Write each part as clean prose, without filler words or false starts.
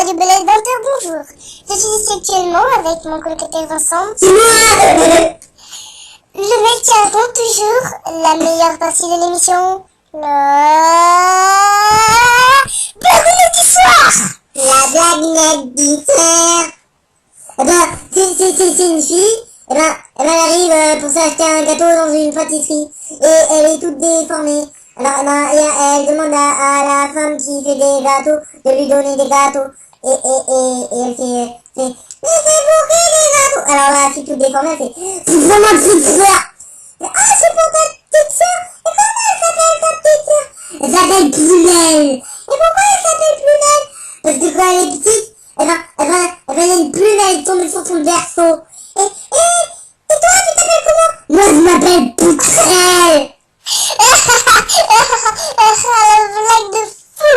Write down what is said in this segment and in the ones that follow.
Radio Belette 20h, bonjour. Je suis ici actuellement avec mon colocataire Vincent. C'est moi. Le mec qui raconte toujours la meilleure partie de l'émission. La blagounette du soir. La blagounette du soir. Eh ben, c'est une fille. Elle arrive pour s'acheter un gâteau dans une pâtisserie. Et elle est toute déformée. Alors, elle demande à la femme qui fait des gâteaux de lui donner des gâteaux. Et elle fait, mais c'est pour qui les gâteaux? Alors la fille toute déformée, elle fait, c'est pour ma petite sœur. Ah, c'est pour ta petite sœur? Et comment elle s'appelle ta petite sœur? Elle s'appelle Prunelle. Et pourquoi elle s'appelle Prunelle? Parce que quand elle est petite, il y a une prunelle tombée sur son berceau. Et toi, tu t'appelles comment? Moi, je m'appelle Poutrelle. La blague de fou.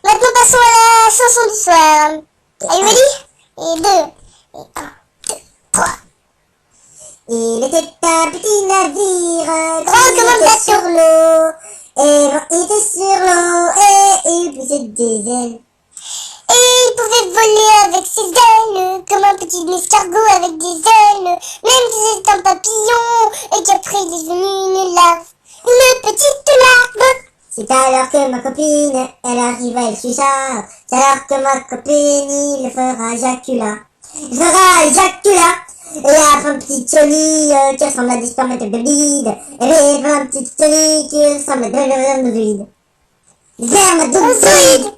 Maintenant passons à la chanson du soir. Are you ready? Et 2, et 1, 2, 3. Il était un petit navire Grand comme un bateau sur l'eau. Et il était sur l'eau et il poussait des ailes. Et il pouvait voler avec ses ailes, comme un petit escargot avec des ailes, même si c'est un papillon, et qu'après il est devenu une larve, une petite larve. C'est alors que ma copine, elle arrive à Elchucha. C'est alors que ma copine, il fera Jacula. Il fera Jacula. Et il y a un petit Johnny qui ressemble à des spermatozoïdes. Et il y a un petit Johnny qui ressemble à des spermatozoïdes. Spermatozoïdes.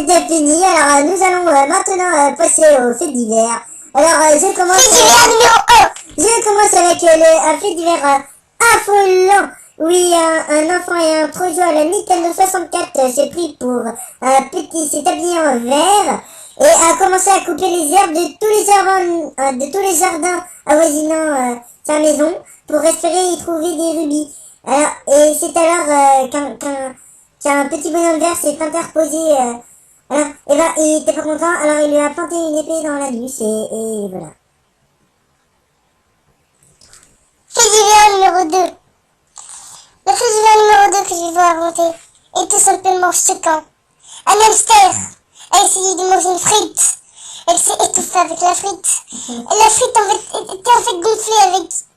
C'est fini. Alors nous allons maintenant passer au fait divers. Alors je commence. Fait divers numéro 1. Je commence avec un fait divers affolant. Oui, un enfant et un trop joué à la Nintendo 64 s'est pris pour un petit, s'est habillé en vert et a commencé à couper les herbes de tous les jardins avoisinant sa maison pour espérer y trouver des rubis. Alors, et c'est alors qu'un petit bonhomme vert s'est interposé. Alors, et ben, il était pas content, alors il lui a planté une épée dans la nuque et voilà. Fait divers numéro 2. Le fait divers numéro 2 que je vais vous raconter est tout simplement choquant. Un hamster a essayé de manger une frite. Elle s'est étouffée avec la frite. Et la frite était en fait gonflée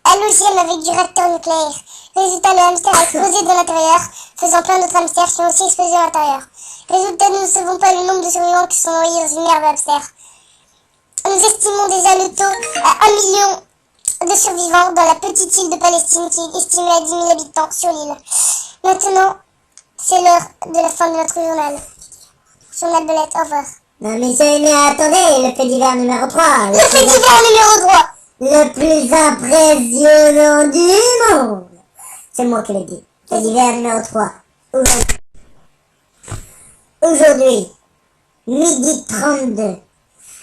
halogène avec du réacteur nucléaire. Résultat, le hamster a explosé de l'intérieur, faisant plein d'autres hamsters qui ont aussi explosé à l'intérieur. Résultat, nous ne savons pas le nombre de survivants qui sont noyés dans une mer de hamster. Nous estimons déjà le taux à 1 million de survivants dans la petite île de Palestine qui est estimée à 10 000 habitants sur l'île. Maintenant, c'est l'heure de la fin de notre journal. Journal Belette, au revoir. Non mais attendez, le fait divers numéro 3. Le fait divers numéro 3. Le plus impressionnant du monde. C'est moi qui l'ai dit. Fait divers numéro 3. Aujourd'hui, midi 32.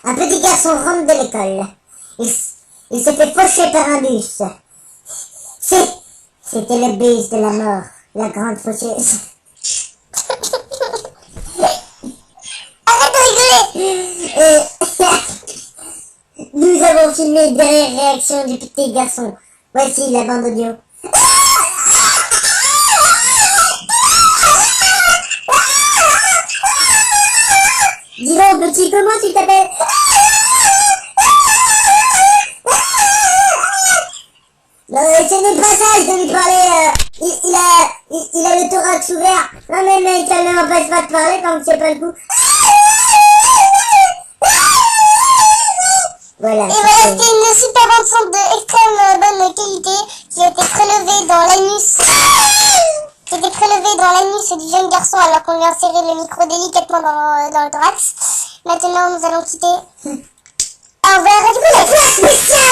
Un petit garçon rentre de l'école. Il s'est fait faucher par un bus. C'était le bus de la mort. La grande faucheuse. Arrête de rigoler. Nous avons filmé des réactions du petit garçon. Voici la bande audio. Dis donc, petit, comment tu t'appelles? Non, ce n'est pas ça, je dois lui parler, il a le thorax ouvert. Non, mais ça ne m'empêche pas de parler quand c'est pas le coup. Voilà. Et voilà, c'était une super bande son de extrême bonne qualité qui a été prélevée dans l'anus. Qui a été prélevée dans l'anus du jeune garçon alors qu'on lui a inséré le micro délicatement dans le thorax. Maintenant, nous allons quitter. Au revoir, Radio Belette.